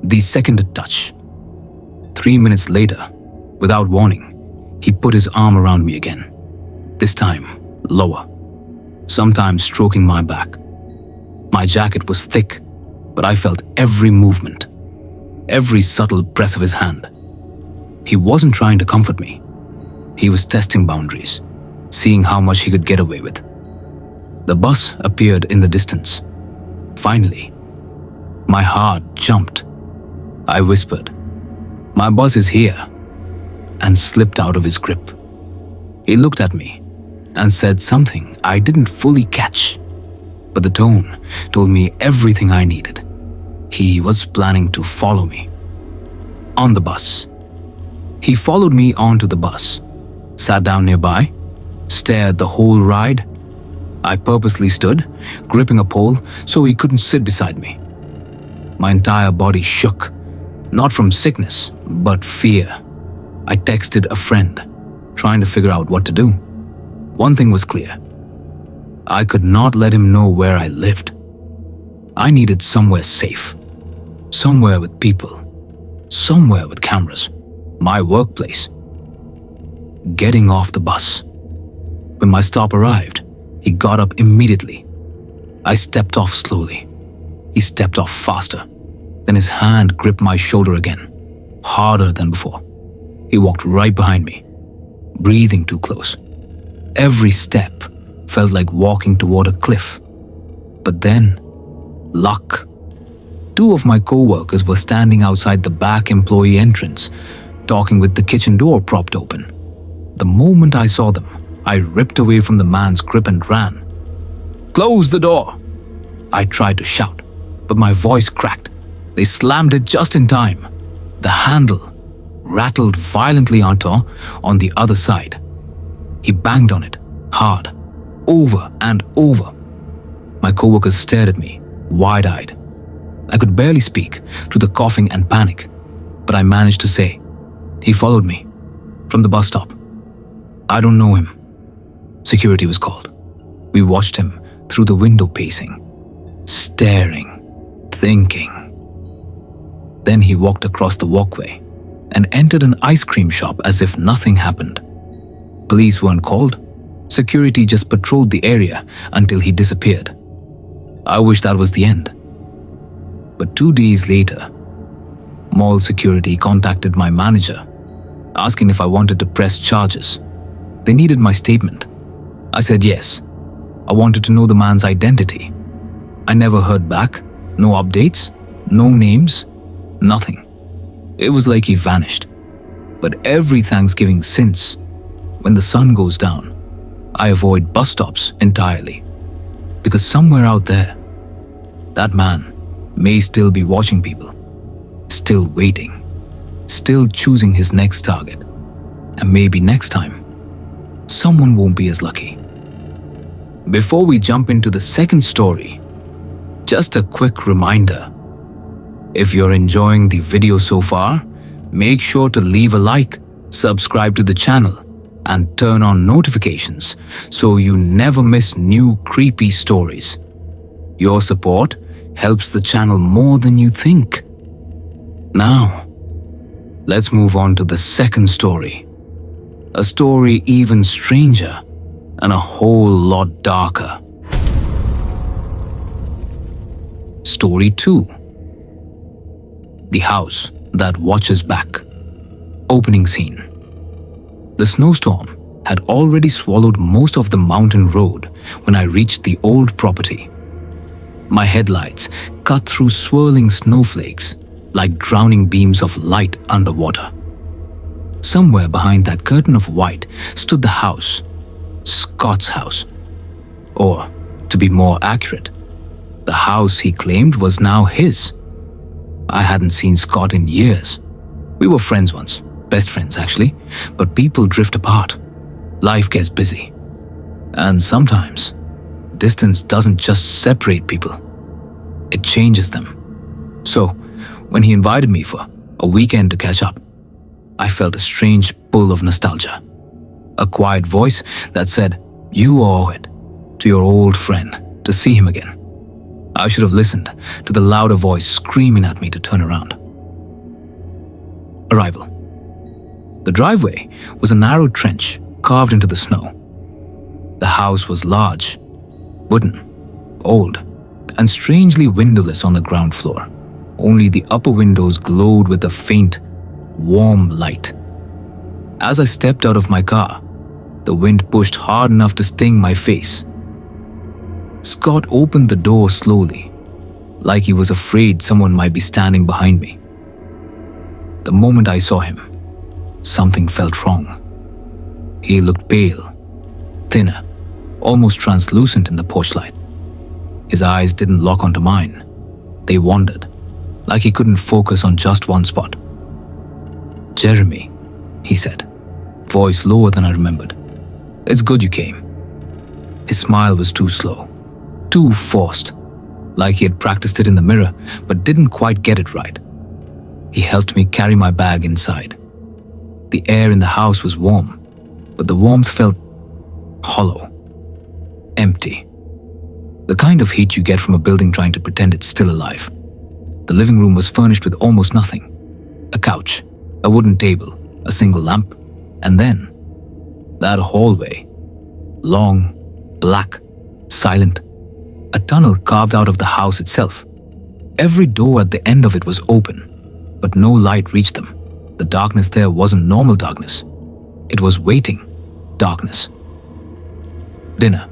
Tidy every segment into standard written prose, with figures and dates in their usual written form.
The second touch. 3 minutes later, without warning, he put his arm around me again. This time, lower, sometimes stroking my back. My jacket was thick, but I felt every movement, every subtle press of his hand. He wasn't trying to comfort me. He was testing boundaries, seeing how much he could get away with. The bus appeared in the distance. Finally, my heart jumped. I whispered, "My bus is here," and slipped out of his grip. He looked at me and said something I didn't fully catch, but the tone told me everything I needed. He was planning to follow me. On the bus. He followed me onto the bus, sat down nearby, stared the whole ride. I purposely stood, gripping a pole so he couldn't sit beside me. My entire body shook, not from sickness, but fear. I texted a friend, trying to figure out what to do. One thing was clear. I could not let him know where I lived. I needed somewhere safe, somewhere with people, somewhere with cameras, my workplace. Getting off the bus. When my stop arrived, he got up immediately. I stepped off slowly. He stepped off faster. Then his hand gripped my shoulder again, harder than before. He walked right behind me, breathing too close. Every step felt like walking toward a cliff. But then, luck. 2 of my co-workers were standing outside the back employee entrance, talking with the kitchen door propped open. The moment I saw them, I ripped away from the man's grip and ran. "Close the door!" I tried to shout, but my voice cracked. They slammed it just in time. The handle rattled violently on the other side. He banged on it, hard, over and over. My coworkers stared at me, wide-eyed. I could barely speak through the coughing and panic, but I managed to say, "He followed me from the bus stop. I don't know him." Security was called. We watched him through the window pacing, staring, thinking. Then he walked across the walkway and entered an ice cream shop as if nothing happened. Police weren't called. Security just patrolled the area until he disappeared. I wish that was the end. But 2 days later, mall security contacted my manager, asking if I wanted to press charges. They needed my statement. I said yes. I wanted to know the man's identity. I never heard back. No updates, no names, nothing. It was like he vanished. But every Thanksgiving since, when the sun goes down, I avoid bus stops entirely. Because somewhere out there, that man may still be watching people, still waiting, still choosing his next target. And maybe next time, someone won't be as lucky. Before we jump into the second story, just a quick reminder. If you're enjoying the video so far, make sure to leave a like, subscribe to the channel, and turn on notifications so you never miss new creepy stories. Your support helps the channel more than you think. Now, let's move on to the second story. A story even stranger and a whole lot darker. Story 2. The House That Watches Back. Opening scene. The snowstorm had already swallowed most of the mountain road when I reached the old property. My headlights cut through swirling snowflakes like drowning beams of light underwater. Somewhere behind that curtain of white stood the house, Scott's house. Or, to be more accurate, the house he claimed was now his. I hadn't seen Scott in years. We were friends once, best friends actually, but people drift apart. Life gets busy. And sometimes, distance doesn't just separate people, it changes them. So, when he invited me for a weekend to catch up, I felt a strange pull of nostalgia. A quiet voice that said, "You owe it to your old friend to see him again." I should have listened to the louder voice screaming at me to turn around. Arrival. The driveway was a narrow trench carved into the snow. The house was large, wooden, old, and strangely windowless on the ground floor. Only the upper windows glowed with a faint, warm light. As I stepped out of my car, the wind pushed hard enough to sting my face. Scott opened the door slowly, like he was afraid someone might be standing behind me. The moment I saw him, something felt wrong. He looked pale, thinner, almost translucent in the porch light. His eyes didn't lock onto mine. They wandered, like he couldn't focus on just one spot. "Jeremy," he said, voice lower than I remembered. "It's good you came." His smile was too slow, too forced, like he had practiced it in the mirror but didn't quite get it right. He helped me carry my bag inside. The air in the house was warm, but the warmth felt hollow, empty. The kind of heat you get from a building trying to pretend it's still alive. The living room was furnished with almost nothing. A couch, a wooden table, a single lamp, and then that hallway. Long, black, silent. A tunnel carved out of the house itself. Every door at the end of it was open, but no light reached them. The darkness there wasn't normal darkness. It was waiting darkness. Dinner.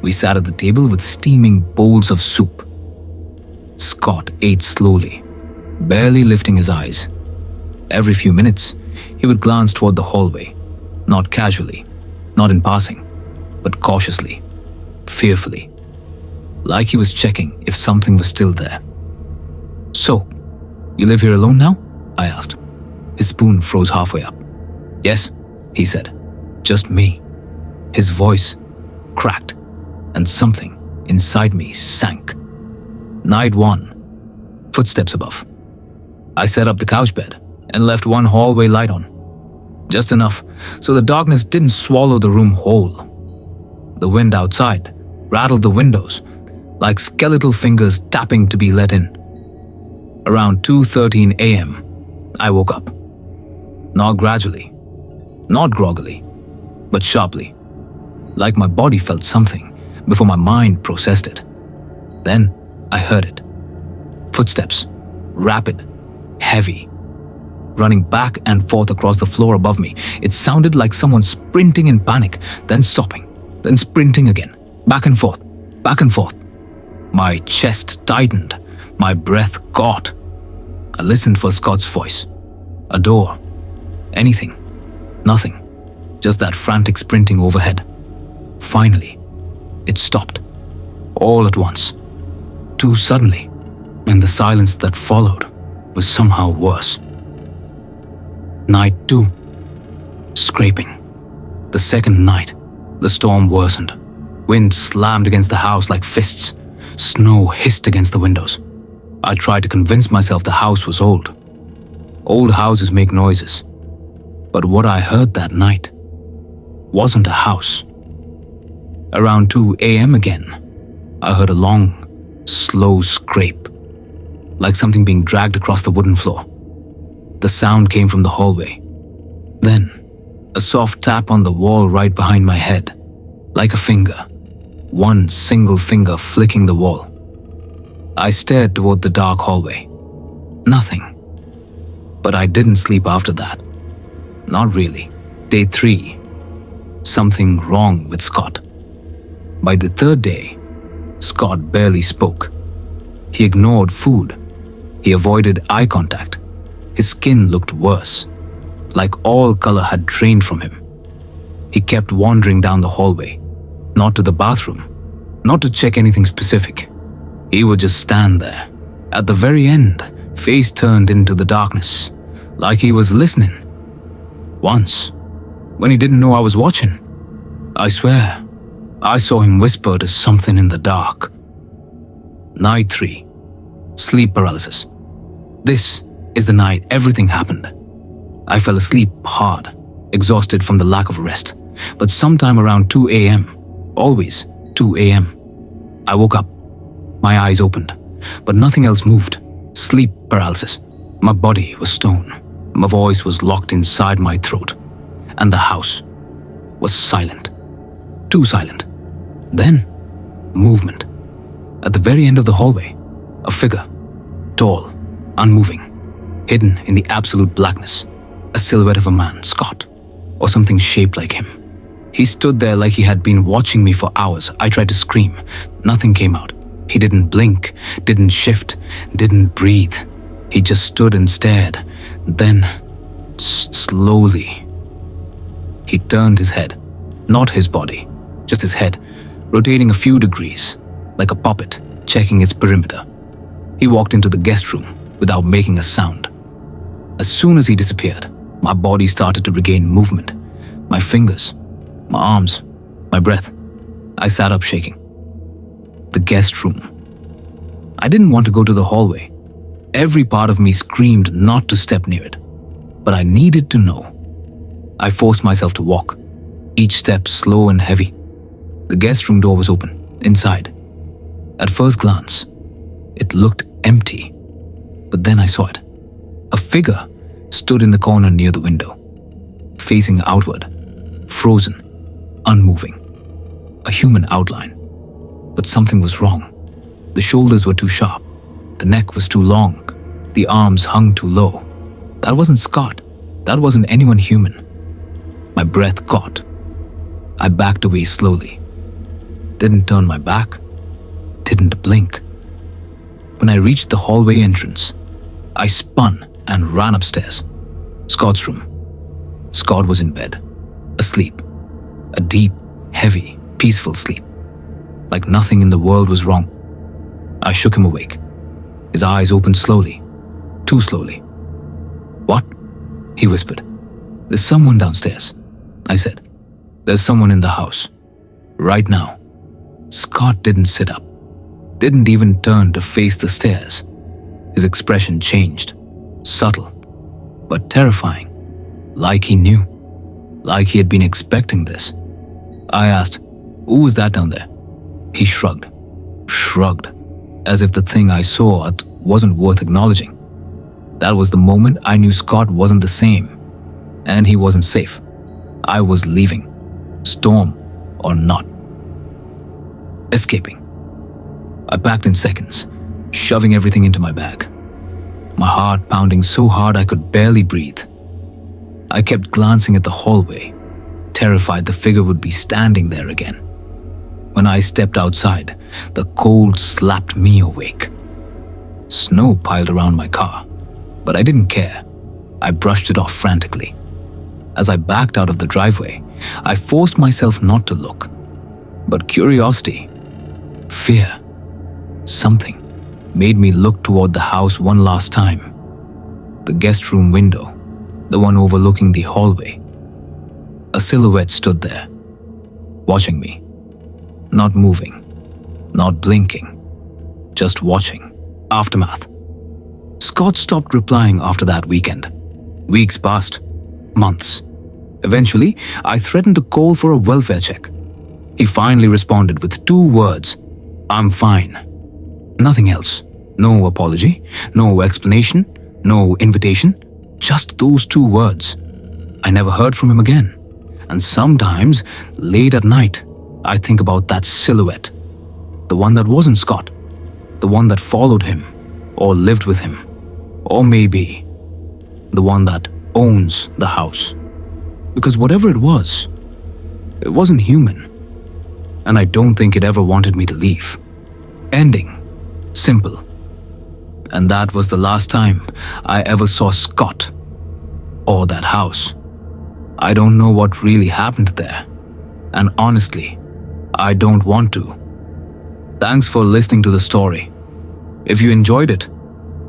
We sat at the table with steaming bowls of soup. Scott ate slowly, barely lifting his eyes. Every few minutes, he would glance toward the hallway, not casually, not in passing, but cautiously, fearfully, like he was checking if something was still there. "So, you live here alone now?" I asked. His spoon froze halfway up. "Yes," he said, "just me." His voice cracked, and something inside me sank. Night 1. Footsteps above. I set up the couch bed and left one hallway light on, just enough so the darkness didn't swallow the room whole. The wind outside rattled the windows like skeletal fingers tapping to be let in. Around 2:13 a.m., I woke up. Not gradually, not groggily, but sharply, like my body felt something before my mind processed it. Then I heard it. Footsteps, rapid, heavy, running back and forth across the floor above me. It sounded like someone sprinting in panic, then stopping, then sprinting again, back and forth, back and forth. My chest tightened, my breath caught. I listened for Scott's voice. A door. Anything. Nothing. Just that frantic sprinting overhead. Finally, it stopped. All at once. Too suddenly. And the silence that followed was somehow worse. Night 2. Scraping. The second night, the storm worsened. Wind slammed against the house like fists. Snow hissed against the windows. I tried to convince myself the house was old. Old houses make noises. But what I heard that night wasn't a house. Around 2 a.m. again, I heard a long, slow scrape, like something being dragged across the wooden floor. The sound came from the hallway. Then, a soft tap on the wall right behind my head, like a finger, one single finger flicking the wall. I stared toward the dark hallway. Nothing. But I didn't sleep after that. Not really. Day 3. Something wrong with Scott. By the third day, Scott barely spoke. He ignored food. He avoided eye contact. His skin looked worse, like all color had drained from him. He kept wandering down the hallway, not to the bathroom, not to check anything specific. He would just stand there, at the very end, face turned into the darkness, like he was listening. Once, when he didn't know I was watching, I swear, I saw him whisper to something in the dark. Night 3. Sleep paralysis. This is the night everything happened. I fell asleep hard, exhausted from the lack of rest. But sometime around 2 a.m., always 2 a.m., I woke up. My eyes opened, but nothing else moved. Sleep paralysis. My body was stone. My voice was locked inside my throat, and the house was silent. Too silent. Then, movement. At the very end of the hallway, a figure, tall, unmoving, hidden in the absolute blackness, a silhouette of a man, Scott, or something shaped like him. He stood there like he had been watching me for hours. I tried to scream. Nothing came out. He didn't blink, didn't shift, didn't breathe. He just stood and stared. Then, slowly, he turned his head. Not his body, just his head, rotating a few degrees, like a puppet checking its perimeter. He walked into the guest room without making a sound. As soon as he disappeared, my body started to regain movement. My fingers, my arms, my breath. I sat up shaking. The guest room. I didn't want to go to the hallway. Every part of me screamed not to step near it. But I needed to know. I forced myself to walk, each step slow and heavy. The guest room door was open, inside. At first glance, it looked empty. But then I saw it. A figure stood in the corner near the window, facing outward, frozen, unmoving. A human outline. But something was wrong. The shoulders were too sharp. The neck was too long. The arms hung too low. That wasn't Scott. That wasn't anyone human. My breath caught. I backed away slowly. Didn't turn my back. Didn't blink. When I reached the hallway entrance, I spun and ran upstairs. Scott's room. Scott was in bed, asleep. A deep, heavy, peaceful sleep. Like nothing in the world was wrong. I shook him awake. His eyes opened slowly. Too slowly. "What?" he whispered. "There's someone downstairs," I said. "There's someone in the house. Right now." Scott didn't sit up. Didn't even turn to face the stairs. His expression changed. Subtle, but terrifying. Like he knew. Like he had been expecting this. I asked, "Who was that down there?" He shrugged. Shrugged. As if the thing I saw wasn't worth acknowledging. That was the moment I knew Scott wasn't the same. And he wasn't safe. I was leaving. Storm or not. Escaping. I packed in seconds, shoving everything into my bag. My heart pounding so hard I could barely breathe. I kept glancing at the hallway, terrified the figure would be standing there again. When I stepped outside, the cold slapped me awake. Snow piled around my car, but I didn't care. I brushed it off frantically. As I backed out of the driveway, I forced myself not to look. But curiosity, fear, something made me look toward the house one last time. The guest room window, the one overlooking the hallway. A silhouette stood there, watching me. Not moving, not blinking, just watching. Aftermath. Scott stopped replying after that weekend. Weeks passed, months. Eventually, I threatened to call for a welfare check. He finally responded with 2 words, "I'm fine." Nothing else. No apology, no explanation, no invitation. Just those 2 words. I never heard from him again. And sometimes, late at night, I think about that silhouette. The one that wasn't Scott. The one that followed him, or lived with him. Or maybe, the one that owns the house. Because whatever it wasn't human. And I don't think it ever wanted me to leave. Ending. Simple. And that was the last time I ever saw Scott. Or that house. I don't know what really happened there. And honestly, I don't want to. Thanks for listening to the story. If you enjoyed it,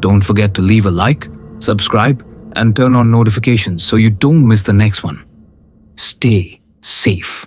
don't forget to leave a like, subscribe, and turn on notifications so you don't miss the next one. Stay safe.